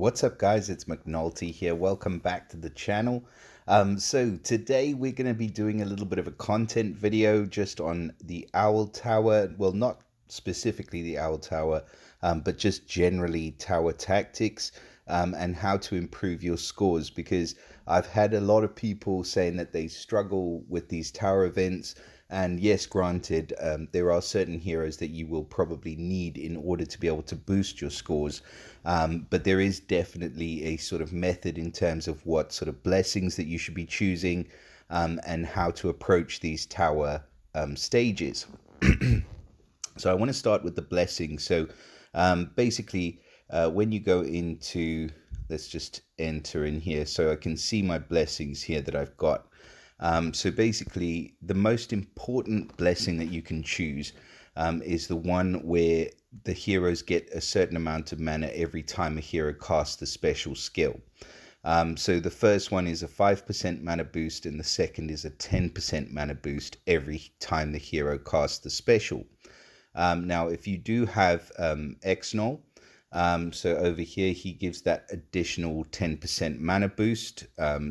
What's up, guys? It's McNulty here. Welcome back to the channel. So today we're going to be doing a little bit of a content video just on the Owl Tower. Well, not specifically the Owl Tower, but just generally tower tactics and how to improve your scores, because I've had a lot of people saying that they struggle with these tower events. And yes, granted, there are certain heroes that you will probably need in order to be able to boost your scores. But there is definitely a sort of method in terms of what sort of blessings that you should be choosing, and how to approach these tower stages. So I want to start with the blessings. So basically, when you go into, let's just enter in here so I can see my blessings here that I've got. So basically, the most important blessing that you can choose is the one where the heroes get a certain amount of mana every time a hero casts a special skill. So the first one is a 5% mana boost, and the second is a 10% mana boost every time the hero casts the special. Now, if you do have Exnol, so over here, he gives that additional 10% mana boost.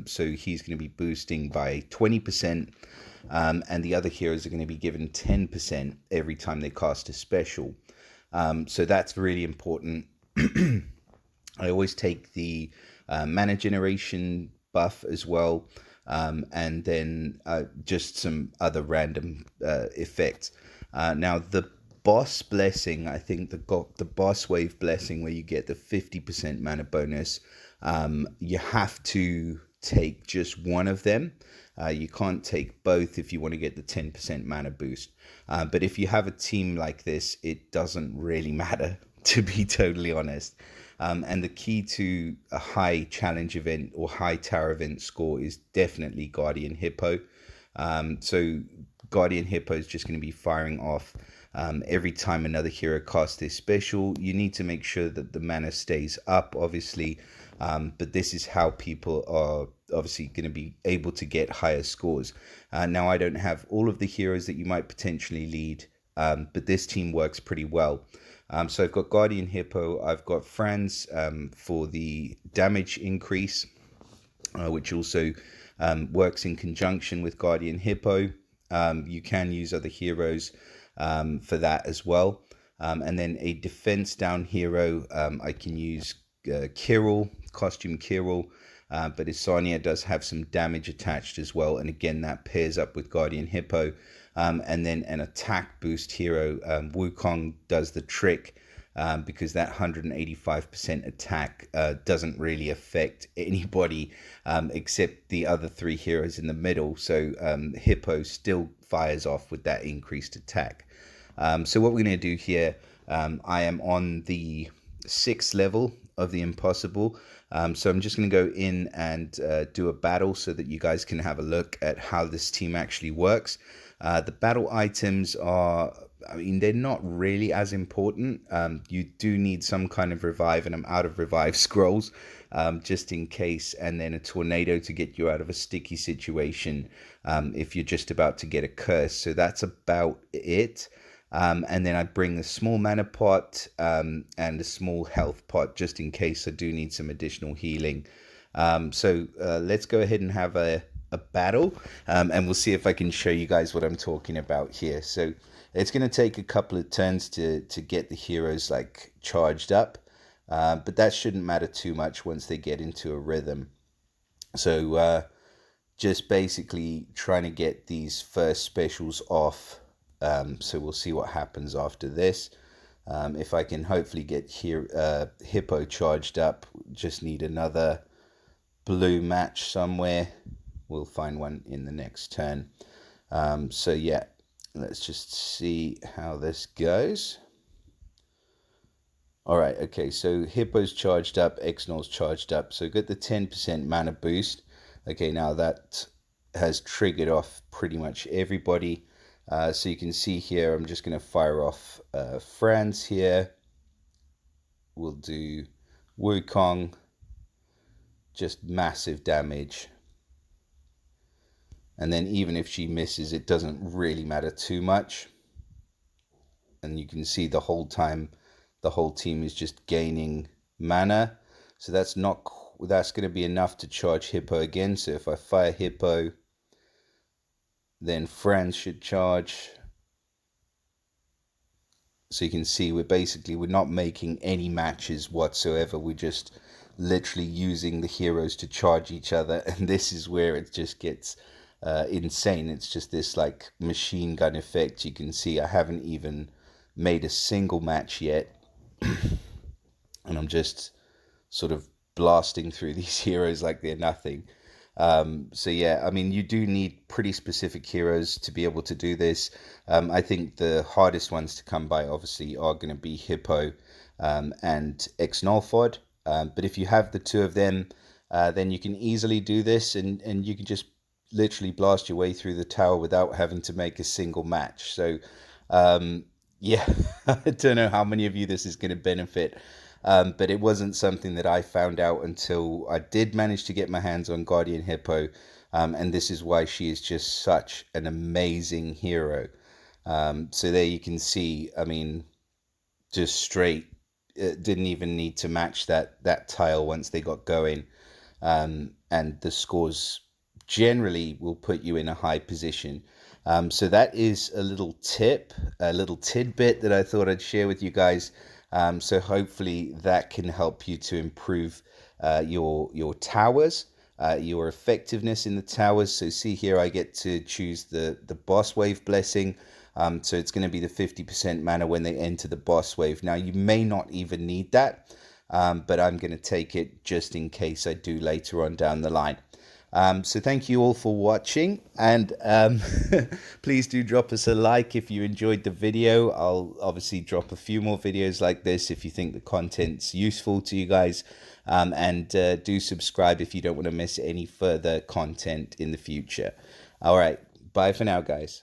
So he's going to be boosting by 20%. And the other heroes are going to be given 10% every time they cast a special. So that's really important. I always take the mana generation buff as well. And then just some other random effects. Now, the boss blessing, I think the boss wave blessing, where you get the 50% mana bonus, you have to take just one of them. You can't take both if you want to get the 10% mana boost. But if you have a team like this, it doesn't really matter, to be totally honest. And the key to a high challenge event or high tower event score is definitely Guardian Hippo. So Guardian Hippo is just going to be firing off every time another hero casts their special. You need to make sure that the mana stays up, obviously, but this is how people are obviously going to be able to get higher scores. Now, I don't have all of the heroes that you might potentially lead, but this team works pretty well. So I've got Guardian Hippo, I've got Franz for the damage increase, which also works in conjunction with Guardian Hippo. You can use other heroes for that as well. And then a defense down hero, I can use Kirill, costume Kirill, but Isania does have some damage attached as well. And again, that pairs up with Guardian Hippo. And then an attack boost hero, Wukong, does the trick. Because that 185% attack doesn't really affect anybody except the other three heroes in the middle. So Hippo still fires off with that increased attack. So what we're going to do here, I am on the 6th level of the Impossible. So I'm just going to go in and do a battle so that you guys can have a look at how this team actually works. The battle items are, I mean, they're not really as important. You do need some kind of revive, and I'm out of revive scrolls just in case, and then a tornado to get you out of a sticky situation if you're just about to get a curse. So that's about it. And then I bring a small mana pot and a small health pot just in case I do need some additional healing. So let's go ahead and have a battle, and we'll see if I can show you guys what I'm talking about here. So it's going to take a couple of turns to get the heroes like charged up, but that shouldn't matter too much once they get into a rhythm. So just basically trying to get these first specials off. So we'll see what happens after this. If I can hopefully get here Hippo charged up, just need another blue match somewhere. We'll find one in the next turn. So yeah, let's just see how this goes. All right, okay, so Hippo's charged up, Exnol's charged up. So got the 10% mana boost. Okay, now that has triggered off pretty much everybody. So you can see here, I'm just going to fire off Franz here. We'll do Wukong, just massive damage. And then even if she misses, it doesn't really matter too much. And you can see the whole time, the whole team is just gaining mana. So that's going to be enough to charge Hippo again. So if I fire Hippo, then Franz should charge. So you can see we're not making any matches whatsoever. We're just literally using the heroes to charge each other, and this is where it just gets insane. It's just this like machine gun effect. You can see I haven't even made a single match yet, and I'm just sort of blasting through these heroes like they're nothing. So yeah, I mean, you do need pretty specific heroes to be able to do this. I think the hardest ones to come by obviously are going to be Hippo and Xnolfod. But if you have the two of them, then you can easily do this, and you can just literally blast your way through the tower without having to make a single match. So yeah, I don't know how many of you this is going to benefit. But it wasn't something that I found out until I did manage to get my hands on Guardian Hippo. And this is why she is just such an amazing hero. So there you can see, I mean, just straight, didn't even need to match that tile once they got going. And the scores generally will put you in a high position. So that is a little tip, a little tidbit that I thought I'd share with you guys. So hopefully that can help you to improve your towers, your effectiveness in the towers. So see here, I get to choose the boss wave blessing. So it's going to be the 50% mana when they enter the boss wave. Now you may not even need that, but I'm going to take it just in case I do later on down the line. So thank you all for watching, and please do drop us a like if you enjoyed the video. I'll obviously drop a few more videos like this if you think the content's useful to you guys, and do subscribe if you don't want to miss any further content in the future. All right, bye for now, guys.